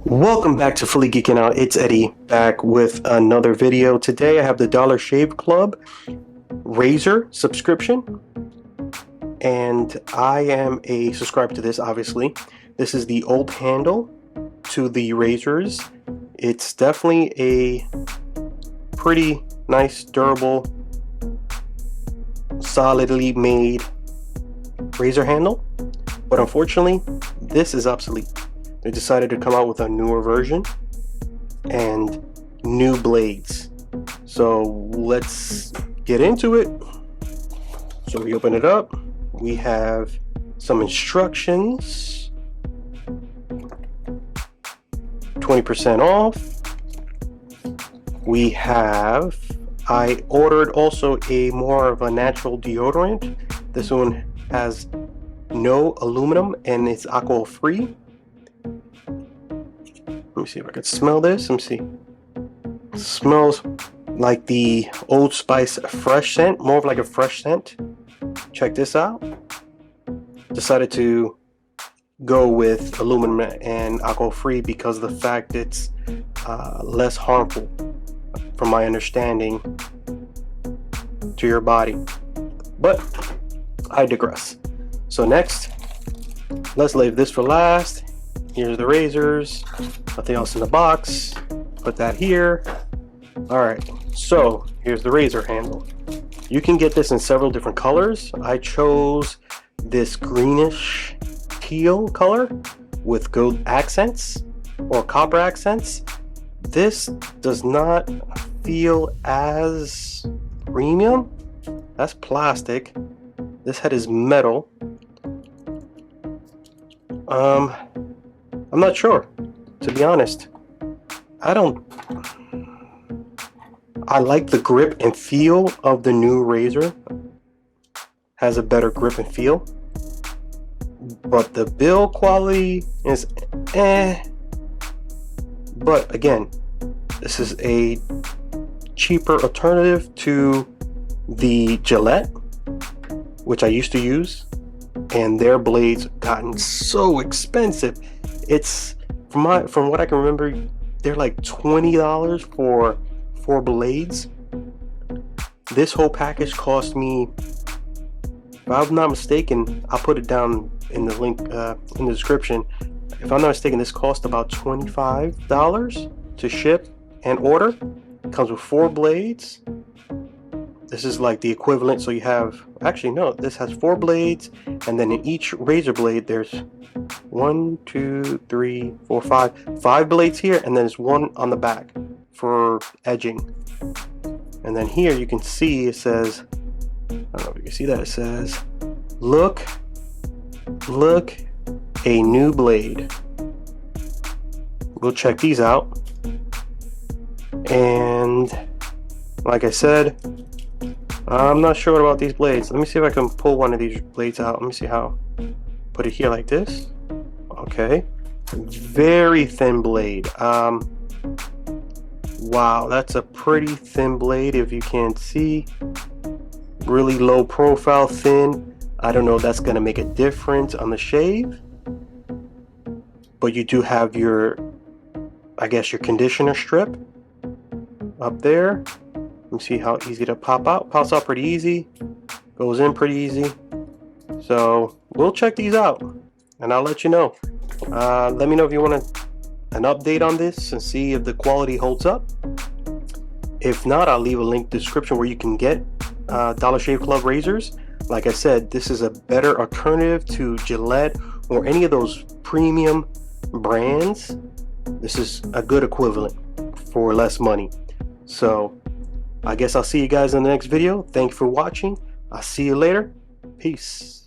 Welcome back to Fully Geeking Out. It's Eddie back with another video. Today I have the Dollar Shave Club razor subscription, and I am a subscriber to this. Obviously, this is the old handle to the razors. It's definitely a pretty nice, durable, solidly made razor handle, but unfortunately this is obsolete. They decided to come out with a newer version and new blades. So let's get into it. So we open it up. We have some instructions. 20% off. We have, I ordered also a more of a natural deodorant. This one has no aluminum and it's alcohol free. Let me see if I can smell this. Let me see. It smells like the Old Spice fresh scent, more of like a fresh scent. Check this out. Decided to go with aluminum and alcohol free because of the fact it's less harmful, from my understanding, to your body. But I digress. So next, let's leave this for last. Here's the razors, nothing else in the box. Put that here. Alright, so here's the razor handle. You can get this in several different colors. I chose this greenish teal color with gold accents or copper accents. This does not feel as premium. That's plastic. This head is metal. I'm not sure, to be honest. I like the grip and feel of the new razor. Has a better grip and feel. But the build quality is But again, this is a cheaper alternative to the Gillette, which I used to use, and their blades gotten so expensive. It's from what I can remember, they're like $20 for 4 blades. This whole package cost me, if I'm not mistaken, I'll put it down in the link in the description. If I'm not mistaken, this cost about $25 to ship and order. It comes with 4 blades. This is like the equivalent. So you have, actually no, this has 4 blades, and then in each razor blade there's 1, 2, 3, 4, 5 blades here, and then there's one on the back for edging. And then here you can see it says, I don't know if you can see that, it says look a new blade. We'll check these out. And like I said, I'm not sure about these blades. Let me see if I can pull one of these blades out. Let me see how. Put it here like this. Okay. Very thin blade. Wow, that's a pretty thin blade if you can't see. Really low profile, thin. I don't know if that's going to make a difference on the shave. But you do have your, I guess, your conditioner strip up there. Let me see how easy to pop out. Pops out pretty easy. Goes in pretty easy. So we'll check these out and I'll let you know. Let me know if you want an update on this and see if the quality holds up. If not, I'll leave a link in the description where you can get Dollar Shave Club razors. Like I said, this is a better alternative to Gillette or any of those premium brands. This is a good equivalent for less money. So I guess I'll see you guys in the next video. Thank you for watching. I'll see you later. Peace.